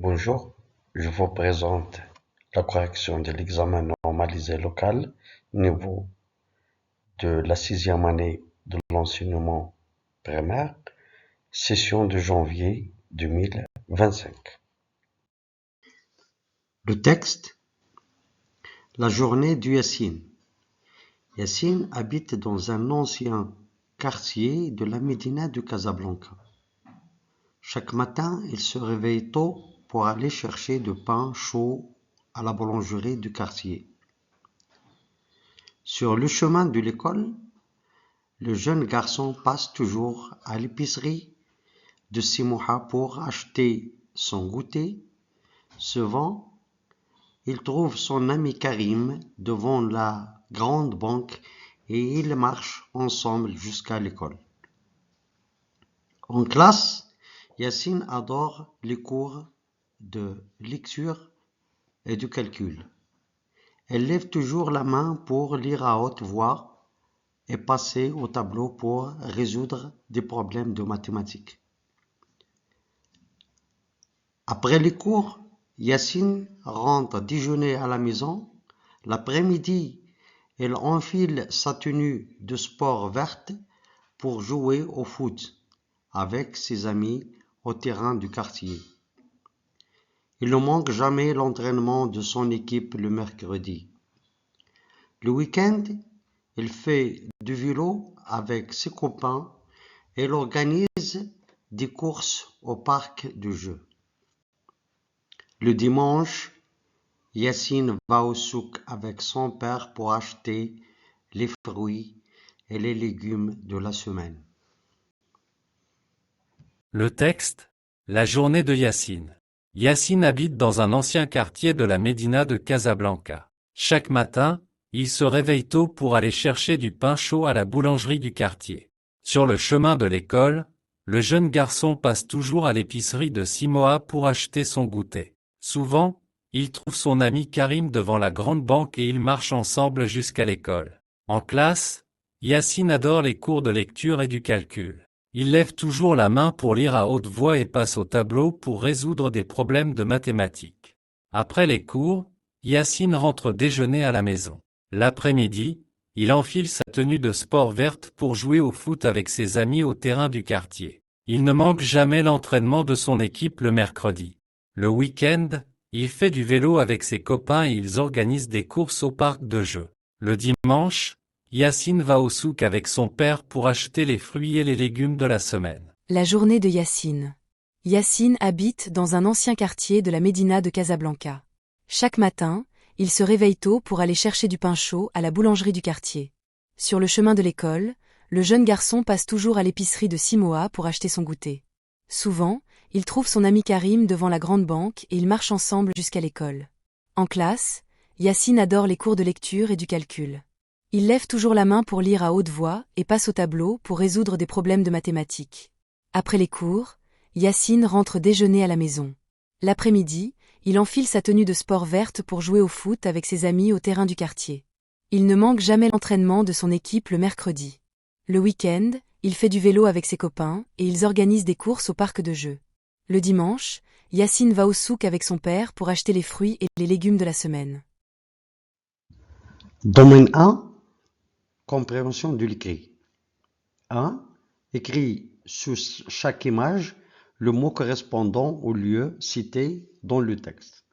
Bonjour, je vous présente la correction de l'examen normalisé local niveau de la 6e année de l'enseignement primaire, session de janvier 2025. Le texte, la journée du Yassine. Yassine habite dans un ancien quartier de la Médina de Casablanca. Chaque matin, il se réveille tôt pour aller chercher du pain chaud à la boulangerie du quartier. Sur le chemin de l'école, le jeune garçon passe toujours à l'épicerie de Simoha pour acheter son goûter. Souvent, il trouve son ami Karim devant la grande banque et ils marchent ensemble jusqu'à l'école. En classe, Yassine adore les cours de lecture et de calcul. Elle lève toujours la main pour lire à haute voix et passer au tableau pour résoudre des problèmes de mathématiques. Après les cours, Yassine rentre déjeuner à la maison. L'après-midi, elle enfile sa tenue de sport verte pour jouer au foot avec ses amis au terrain du quartier. Il ne manque jamais l'entraînement de son équipe le mercredi. Le week-end, il fait du vélo avec ses copains et il organise des courses au parc de jeux. Le dimanche, Yassine va au souk avec son père pour acheter les fruits et les légumes de la semaine. Le texte, la journée de Yassine. Yassine habite dans un ancien quartier de la Médina de Casablanca. Chaque matin, il se réveille tôt pour aller chercher du pain chaud à la boulangerie du quartier. Sur le chemin de l'école, le jeune garçon passe toujours à l'épicerie de Simoha pour acheter son goûter. Souvent, il trouve son ami Karim devant la grande banque et ils marchent ensemble jusqu'à l'école. En classe, Yassine adore les cours de lecture et du calcul. Il lève toujours la main pour lire à haute voix et passe au tableau pour résoudre des problèmes de mathématiques. Après les cours, Yassine rentre déjeuner à la maison. L'après-midi, il enfile sa tenue de sport verte pour jouer au foot avec ses amis au terrain du quartier. Il ne manque jamais l'entraînement de son équipe le mercredi. Le week-end, il fait du vélo avec ses copains et ils organisent des courses au parc de jeux. Le dimanche, Yassine va au souk avec son père pour acheter les fruits et les légumes de la semaine. La journée de Yassine. Yassine habite dans un ancien quartier de la Médina de Casablanca. Chaque matin, il se réveille tôt pour aller chercher du pain chaud à la boulangerie du quartier. Sur le chemin de l'école, le jeune garçon passe toujours à l'épicerie de Simoha pour acheter son goûter. Souvent, il trouve son ami Karim devant la grande banque et ils marchent ensemble jusqu'à l'école. En classe, Yassine adore les cours de lecture et du calcul. Il lève toujours la main pour lire à haute voix et passe au tableau pour résoudre des problèmes de mathématiques. Après les cours, Yassine rentre déjeuner à la maison. L'après-midi, il enfile sa tenue de sport verte pour jouer au foot avec ses amis au terrain du quartier. Il ne manque jamais l'entraînement de son équipe le mercredi. Le week-end, il fait du vélo avec ses copains et ils organisent des courses au parc de jeux. Le dimanche, Yassine va au souk avec son père pour acheter les fruits et les légumes de la semaine. Domaine 1, compréhension de l'écrit. 1. Écrit sous chaque image le mot correspondant au lieu cité dans le texte.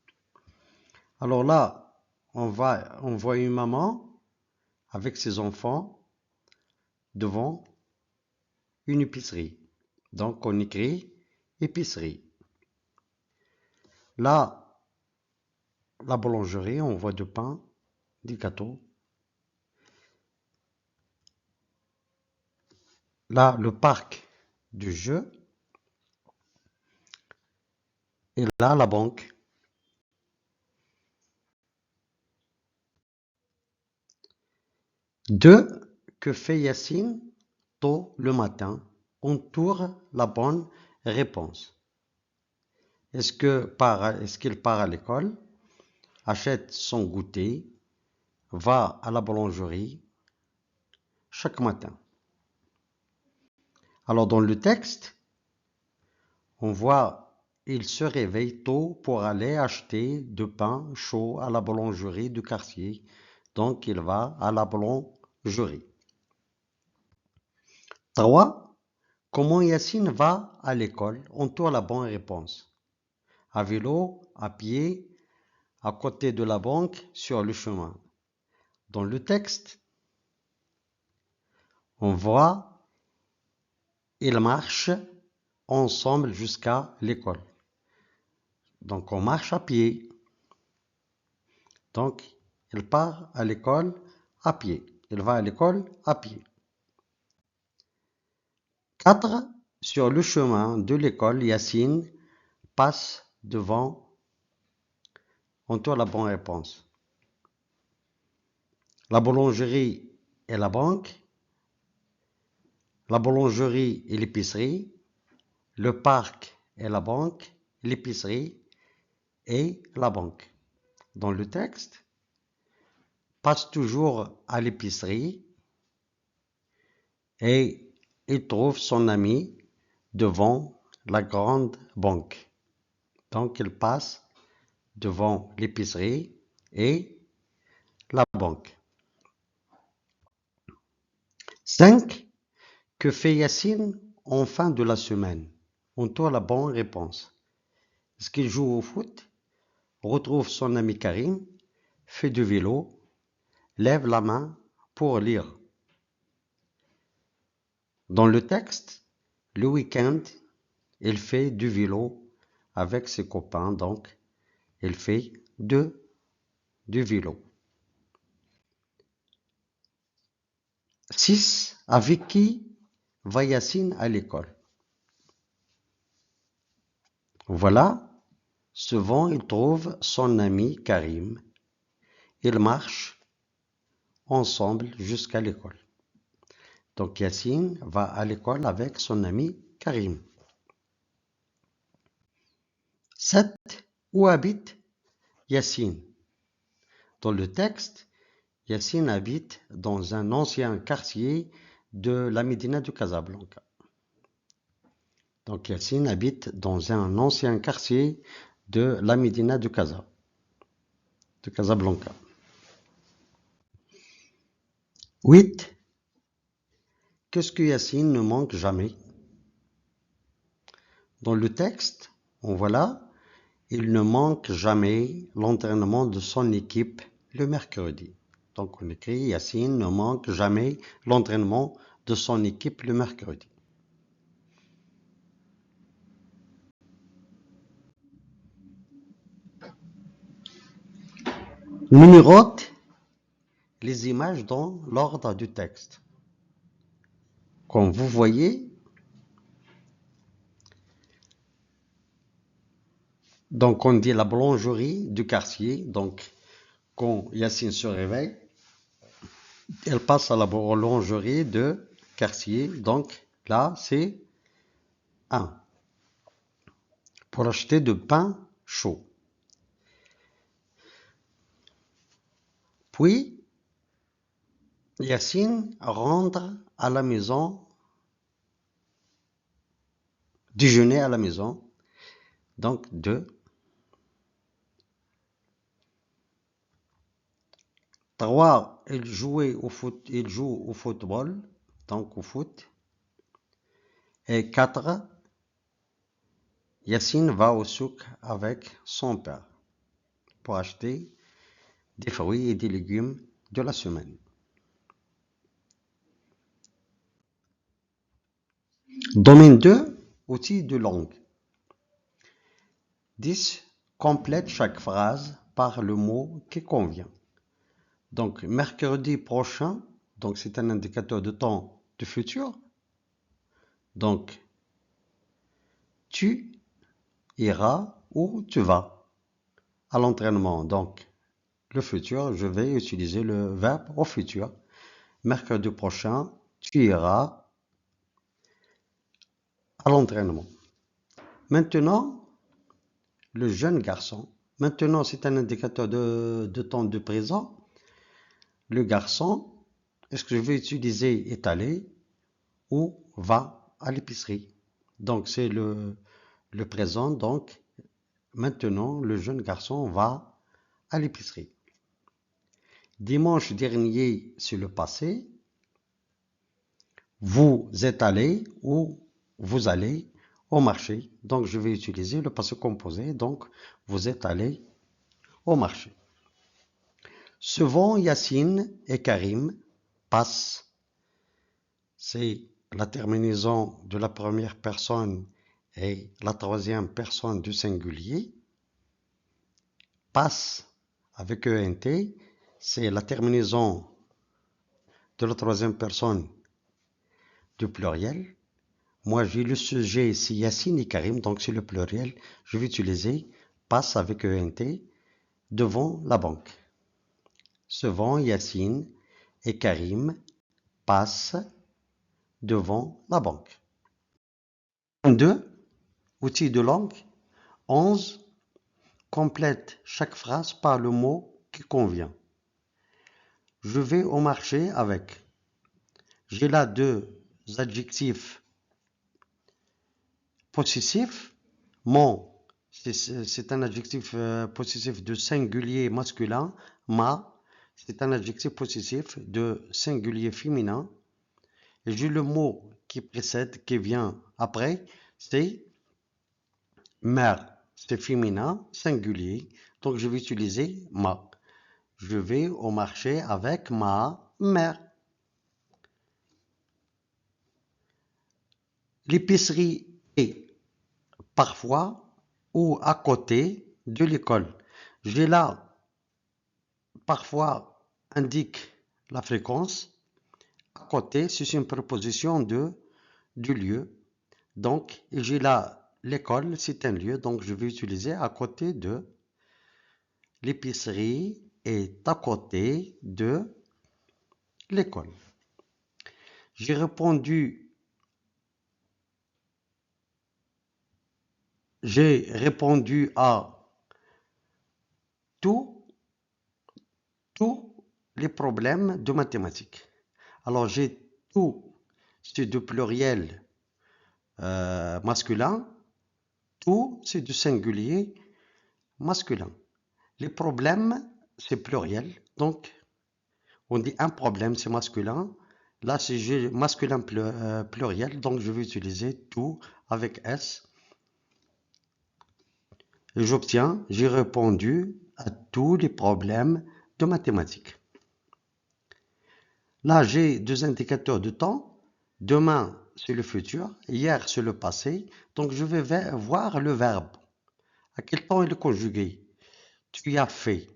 Alors là, on voit une maman avec ses enfants devant une épicerie. Donc on écrit épicerie. Là, la boulangerie, on voit du pain, des gâteaux. Là, le parc du jeu. Et là, la banque. Deux, que fait Yassine tôt le matin? Entoure la bonne réponse. Est-ce qu'il part à l'école, achète son goûter, va à la boulangerie chaque matin? Alors dans le texte, on voit il se réveille tôt pour aller acheter du pain chaud à la boulangerie du quartier. Donc, il va à la boulangerie. 3. Comment Yacine va à l'école? Entoure la bonne réponse. À vélo, à pied, à côté de la banque, sur le chemin. Dans le texte, on voit, ils marchent ensemble jusqu'à l'école. Donc, on marche à pied. Donc, il part à l'école à pied. Il va à l'école à pied. 4. Sur le chemin de l'école, Yacine passe devant. Entoure la bonne réponse. La boulangerie et la banque. La boulangerie et l'épicerie. Le parc et la banque. L'épicerie et la banque. Dans le texte, passe toujours à l'épicerie et il trouve son ami devant la grande banque. Donc, il passe devant l'épicerie et la banque. 5. Que fait Yacine en fin de la semaine? Entoure la bonne réponse. Est-ce qu'il joue au foot? Retrouve son ami Karim? Fait du vélo? Lève la main pour lire? Dans le texte, le week-end, il fait du vélo avec ses copains, donc il fait du vélo. 6. Avec qui va Yacine à l'école? Voilà, souvent il trouve son ami Karim. Ils marchent ensemble jusqu'à l'école. Donc Yacine va à l'école avec son ami Karim. 7. Où habite Yacine? Dans le texte, Yacine habite dans un ancien quartier de la Médina de Casablanca. Donc Yacine habite dans un ancien quartier de la Médina de Casablanca. 8. Qu'est-ce que Yacine ne manque jamais? Dans le texte, on voit là, il ne manque jamais l'entraînement de son équipe le mercredi. Donc on écrit Yacine ne manque jamais l'entraînement de son équipe le mercredi. Numérote les images dans l'ordre du texte. Comme vous voyez, donc on dit la boulangerie du quartier. Donc quand Yacine se réveille, elle passe à la boulangerie de quartier. Donc là, c'est 1. Pour acheter du pain chaud. Puis, Yacine rentre à la maison, déjeuner à la maison. Donc 2. 3. Il joue au football, donc au foot. Et 4. Yacine va au souk avec son père pour acheter des fruits et des légumes de la semaine. Domaine 2, outils de langue. 10. Complète chaque phrase par le mot qui convient. Donc, mercredi prochain, donc c'est un indicateur de temps du futur. Donc, tu iras ou tu vas à l'entraînement. Donc, le futur, je vais utiliser le verbe au futur. Mercredi prochain, tu iras à l'entraînement. Maintenant, le jeune garçon. Maintenant, c'est un indicateur de temps de présent. Le garçon, est-ce que je vais utiliser est allé ou va à l'épicerie? Donc, c'est le le présent, donc maintenant le jeune garçon va à l'épicerie. Dimanche dernier, c'est le passé. Vous êtes allé ou vous allez au marché. Donc je vais utiliser le passé composé. Donc vous êtes allé au marché. Souvent, Yacine et Karim passent. C'est la terminaison de la première personne et la troisième personne du singulier. Passe avec ENT, c'est la terminaison de la troisième personne du pluriel. Moi, j'ai le sujet, c'est Yacine et Karim, donc c'est le pluriel. Je vais utiliser passe avec ENT devant la banque. Souvent, Yacine et Karim passent devant la banque. 2. Outils de langue. 11. Complète chaque phrase par le mot qui convient. Je vais au marché avec. J'ai là deux adjectifs possessifs. Mon, c'est un adjectif possessif de singulier masculin. Ma, c'est un adjectif possessif de singulier féminin. Et j'ai le mot qui précède, qui vient après, c'est mère. C'est féminin, singulier. Donc je vais utiliser ma. Je vais au marché avec ma mère. L'épicerie est parfois ou à côté de l'école. J'ai là, parfois, indique la fréquence. À côté, c'est une préposition du lieu. Donc, j'ai là l'école, c'est un lieu. Donc, je vais utiliser à côté de. L'épicerie est à côté de l'école. J'ai répondu à tous les problèmes de mathématiques. Alors, j'ai tout, c'est du pluriel masculin. Tout, c'est du singulier masculin. Les problèmes, c'est pluriel. Donc, on dit un problème, c'est masculin. Là, c'est masculin pluriel. Donc, je vais utiliser tout avec S. Et j'obtiens, j'ai répondu à tous les problèmes de mathématiques. Là, j'ai deux indicateurs de temps. Demain, c'est le futur. Hier, c'est le passé. Donc, je vais voir le verbe. À quel temps il est conjugué? Tu as fait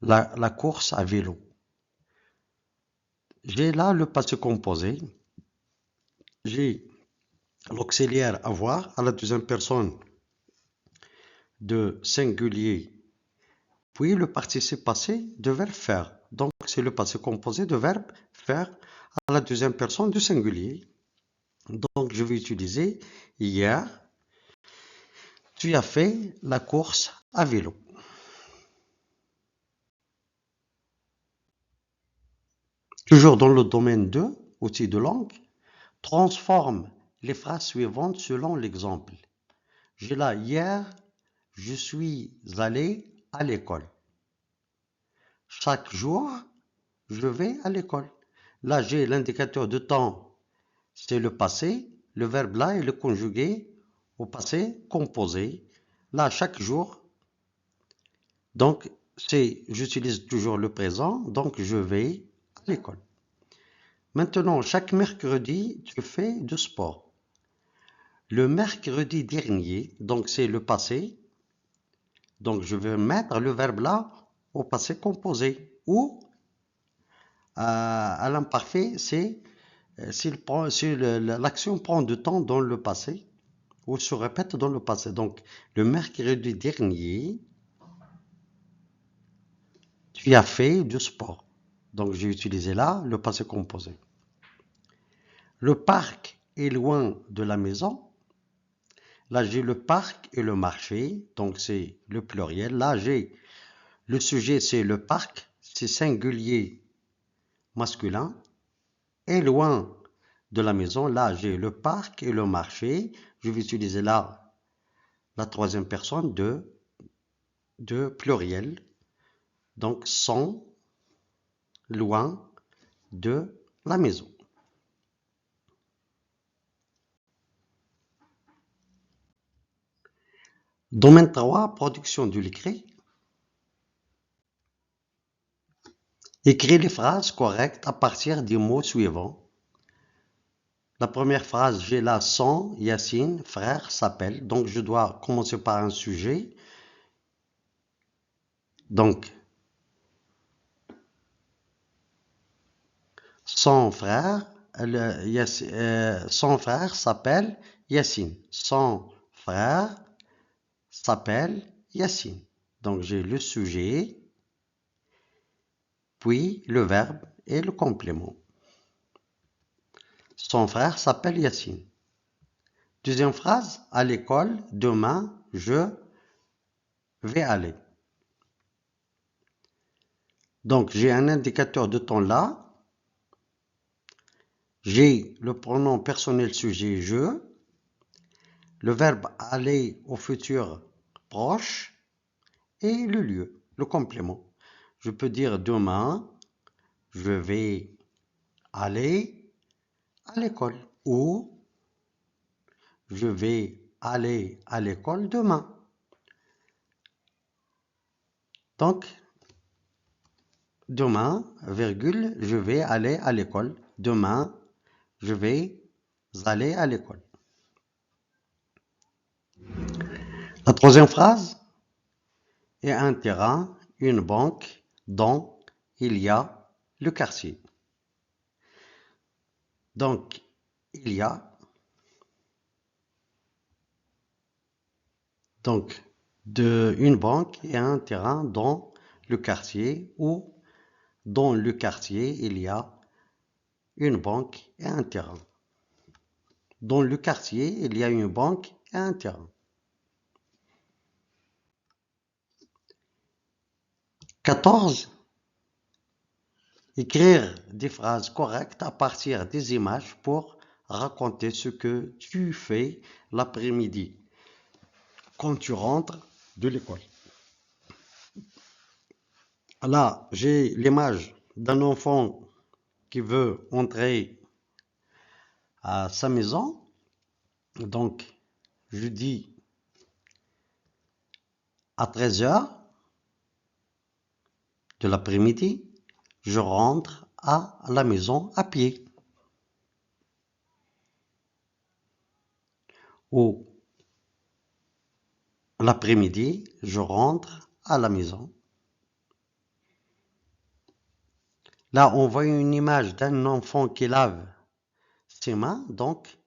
la course à vélo. J'ai là le passé composé. J'ai l'auxiliaire avoir à la deuxième personne de singulier. Puis le participe passé de verbe faire. Donc, c'est le passé composé de verbe faire à la deuxième personne du singulier. Donc, je vais utiliser hier. Tu as fait la course à vélo. Toujours dans le domaine 2, outils de langue, transforme les phrases suivantes selon l'exemple. J'ai là hier, je suis allé à l'école. Chaque jour, je vais à l'école. Là, j'ai l'indicateur de temps, c'est le passé. Le verbe là est le conjugué au passé composé. Là, chaque jour, donc j'utilise toujours le présent, donc je vais à l'école. Maintenant, chaque mercredi, tu fais du sport. Le mercredi dernier, donc c'est le passé, donc je vais mettre le verbe là au passé composé. Ou à l'imparfait, c'est si l'action prend du temps dans le passé ou se répète dans le passé. Donc, le mercredi dernier, tu as fait du sport. Donc, j'ai utilisé là le passé composé. Le parc est loin de la maison. Là, j'ai le parc et le marché. Donc, c'est le pluriel. Là, j'ai le sujet, c'est le parc. C'est singulier masculin. Est loin de la maison. Là, j'ai le parc et le marché. Je vais utiliser là la troisième personne de pluriel. Donc, sont loin de la maison. Domaine 3, production de l'écrit. Écris les phrases correctes à partir des mots suivants. La première phrase, j'ai là son, Yacine, frère, s'appelle. Donc, je dois commencer par un sujet. Donc, son frère, son frère s'appelle Yacine. Son frère s'appelle Yacine. Donc, j'ai le sujet, puis le verbe et le complément. Son frère s'appelle Yacine. Deuxième phrase, à l'école, demain, je vais aller. Donc, j'ai un indicateur de temps là. J'ai le pronom personnel sujet je. Le verbe aller au futur proche. Et le lieu, le complément. Je peux dire demain, je vais aller à l'école. Ou je vais aller à l'école demain. Donc, demain, virgule, je vais aller à l'école. Demain, je vais aller à l'école. La troisième phrase est un terrain, une banque dont il y a le quartier. Donc, il y a une banque et un terrain dans le quartier ou dans le quartier, il y a une banque et un terrain. Dans le quartier, il y a une banque et un terrain. 14. Écrire des phrases correctes à partir des images pour raconter ce que tu fais l'après-midi quand tu rentres de l'école. Là, j'ai l'image d'un enfant qui veut entrer à sa maison. Donc, je dis à 13h de l'après-midi, je rentre à la maison à pied. Ou l'après-midi, je rentre à la maison. Là, on voit une image d'un enfant qui lave ses mains. Donc,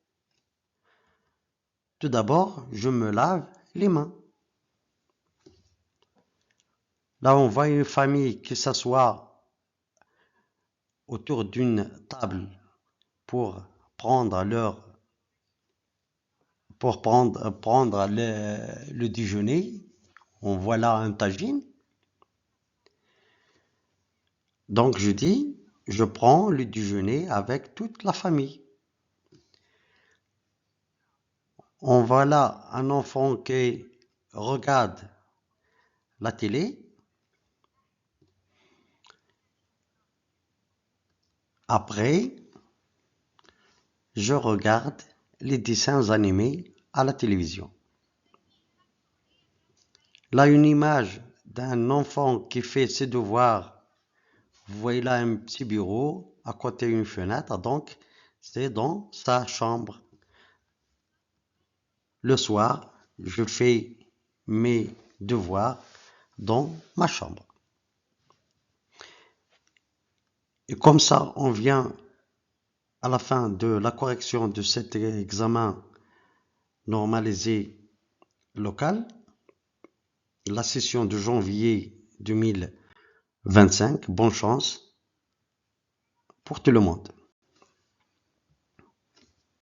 tout d'abord, je me lave les mains. Là, on voit une famille qui s'assoit autour d'une table pour prendre le déjeuner. On voit là un tagine. Donc, je dis, je prends le déjeuner avec toute la famille. On voit là un enfant qui regarde la télé. Après, je regarde les dessins animés à la télévision. Là, une image d'un enfant qui fait ses devoirs. Vous voyez là un petit bureau à côté d'une fenêtre. Donc, c'est dans sa chambre. Le soir, je fais mes devoirs dans ma chambre. Et comme ça, on vient à la fin de la correction de cet examen normalisé local, la session de janvier 2025. Bonne chance pour tout le monde.